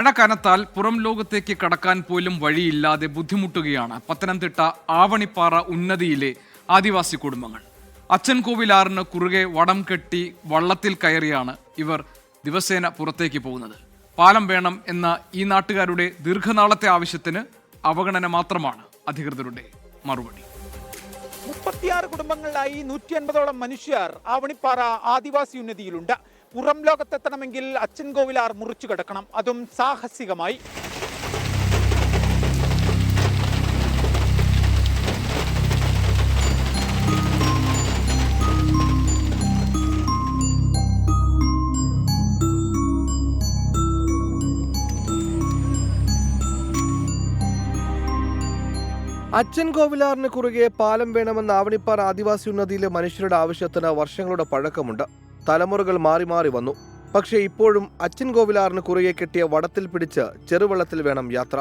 മഴ കനത്താൽ പുറം ലോകത്തേക്ക് കടക്കാൻ പോലും വഴിയില്ലാതെ ബുദ്ധിമുട്ടുകയാണ് പത്തനംതിട്ട ആവണിപ്പാറ ഉന്നതിയിലെ ആദിവാസി കുടുംബങ്ങൾ. അച്ചൻകോവിലാറിന് കുറുകെ വടം കെട്ടി വള്ളത്തിൽ കയറിയാണ് ഇവർ ദിവസേന പുറത്തേക്ക് പോകുന്നത്. പാലം വേണം എന്ന ഈ നാട്ടുകാരുടെ ദീർഘനാളത്തെ ആവശ്യത്തിന് അവഗണന മാത്രമാണ് അധികൃതരുടെ മറുപടി. 36 കുടുംബങ്ങളിലായി 150ഓളം മനുഷ്യർ ആവണിപ്പാറ ആദിവാസി ഉന്നതിയിലുണ്ട്. പുറം ലോകത്തെത്തണമെങ്കിൽ അച്ചൻകോവിലാർ മുറിച്ചു കിടക്കണം, അതും സാഹസികമായി. അച്ചൻകോവിലാറിന് കുറുകെ പാലം വേണമെന്ന ആവണിപ്പാറ ആദിവാസി ഉന്നതിയിലെ മനുഷ്യരുടെ ആവശ്യത്തിന് വർഷങ്ങളുടെ പഴക്കമുണ്ട്. തലമുറകൾ മാറി മാറി വന്നു. പക്ഷേ ഇപ്പോഴും അച്ചൻകോവിലാറിന് കുറുകെ കെട്ടിയ വടത്തിൽ പിടിച്ച് ചെറുവെള്ളത്തിൽ വേണം യാത്ര.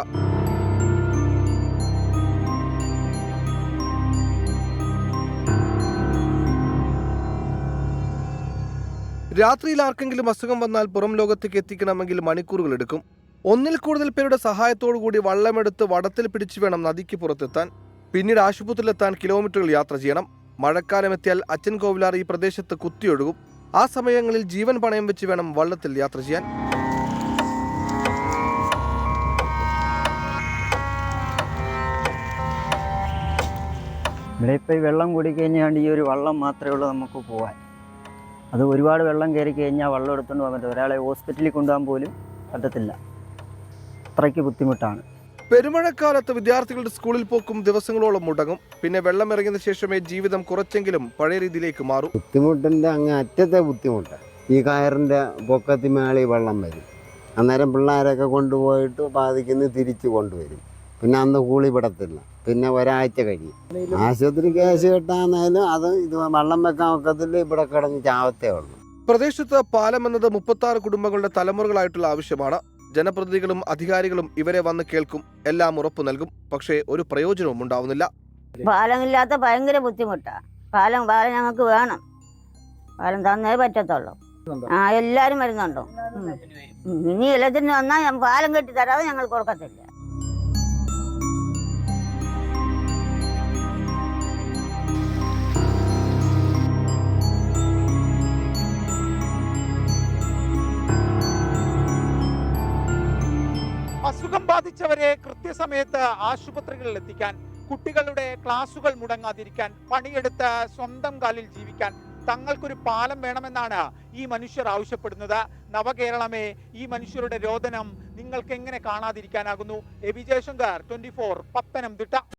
രാത്രിയിൽ ആർക്കെങ്കിലും അസുഖം വന്നാൽ പുറം ലോകത്തേക്ക് എത്തിക്കണമെങ്കിൽ മണിക്കൂറുകൾ എടുക്കും. ഒന്നിൽ കൂടുതൽ പേരുടെ സഹായത്തോടുകൂടി വള്ളമെടുത്ത് വടത്തിൽ പിടിച്ചു വേണം നദിക്ക് പുറത്തെത്താൻ. പിന്നീട് ആശുപത്രിയിലെത്താൻ കിലോമീറ്ററുകൾ യാത്ര ചെയ്യണം. മഴക്കാലം എത്തിയാൽ അച്ചൻകോവിലാർ ഈ പ്രദേശത്ത് കുത്തിയൊഴുകും. ആ സമയങ്ങളിൽ ജീവൻ പണയം വെച്ച് വേണം വള്ളത്തിൽ യാത്ര ചെയ്യാൻ. ഇവിടെ ഇപ്പോൾ ഈ വെള്ളം കുടിക്കഴിഞ്ഞാണ്ട് ഈ ഒരു വള്ളം മാത്രമേ ഉള്ളൂ നമുക്ക് പോകാൻ. അത് ഒരുപാട് വെള്ളം കയറി കഴിഞ്ഞാൽ വള്ളം എടുത്തുകൊണ്ട് പോകാൻ പറ്റും. ഒരാളെ ഹോസ്പിറ്റലിൽ കൊണ്ടുപോകാൻ പോലും പറ്റത്തില്ല. അത്രയ്ക്ക് ബുദ്ധിമുട്ടാണ്. പെരുമഴക്കാലത്ത് വിദ്യാർത്ഥികളുടെ സ്കൂളിൽ പോക്കും ദിവസങ്ങളോളം മുടങ്ങും. പിന്നെ വെള്ളം ഇറങ്ങിയ ശേഷമേ ജീവിതം കുറച്ചെങ്കിലും പഴയ രീതിയിലേക്ക് മാറും. ബുദ്ധിമുട്ടിൻ്റെ അങ്ങ് അറ്റത്തെ ബുദ്ധിമുട്ട്. ഈ കയറിൻ്റെ പൊക്കത്തിമേളി വെള്ളം വരും. അന്നേരം പിള്ളേരൊക്കെ കൊണ്ടുപോയിട്ട് ബാധിക്കുന്ന തിരിച്ചു കൊണ്ടുവരും. പിന്നെ അന്ന് കൂളി പെടത്തില്ല. പിന്നെ ഒരാഴ്ച കഴിയും. ആശുപത്രി കേസ് കെട്ടാന്നാലും അത് ഇത് വെള്ളം വെക്കാൻ ഒക്കത്തില്ല. ഇവിടെ കിടന്ന് ചാവത്തേ ഉള്ളൂ. പ്രദേശത്ത് പാലം എന്നത് 36 കുടുംബങ്ങളുടെ തലമുറകളായിട്ടുള്ള ആവശ്യമാണ്. ജനപ്രതിനിധികളും അധികാരികളും ഇവരെ വന്ന് കേൾക്കും, എല്ലാം ഉറപ്പു നൽകും. പക്ഷേ ഒരു പ്രയോജനവും ഉണ്ടാവുന്നില്ല. പാലമില്ലാത്ത ഭയങ്കര ബുദ്ധിമുട്ടാണ്. പാലം ഞങ്ങൾക്ക് വേണം. പാലം തന്നേ പറ്റത്തുള്ളൂ. എല്ലാരും വരുന്നുണ്ടോ? ഇനി എല്ലാത്തിനും വന്നാൽ പാലം കെട്ടി തരാതെ ഞങ്ങൾ കൊടുക്കത്തില്ല. അസുഖം ബാധിച്ചവരെ കൃത്യസമയത്ത് ആശുപത്രികളിൽ എത്തിക്കാൻ, കുട്ടികളുടെ ക്ലാസുകൾ മുടങ്ങാതിരിക്കാൻ, പണിയെടുത്ത് സ്വന്തം കാലിൽ ജീവിക്കാൻ തങ്ങൾക്കൊരു പാലം വേണമെന്നാണ് ഈ മനുഷ്യർ ആവശ്യപ്പെടുന്നത്. നവകേരളമേ, ഈ മനുഷ്യരുടെ രോദനം നിങ്ങൾക്ക് എങ്ങനെ കാണാതിരിക്കാനാകുന്നു? A V Jayasankar, 24, Pathanamthitta.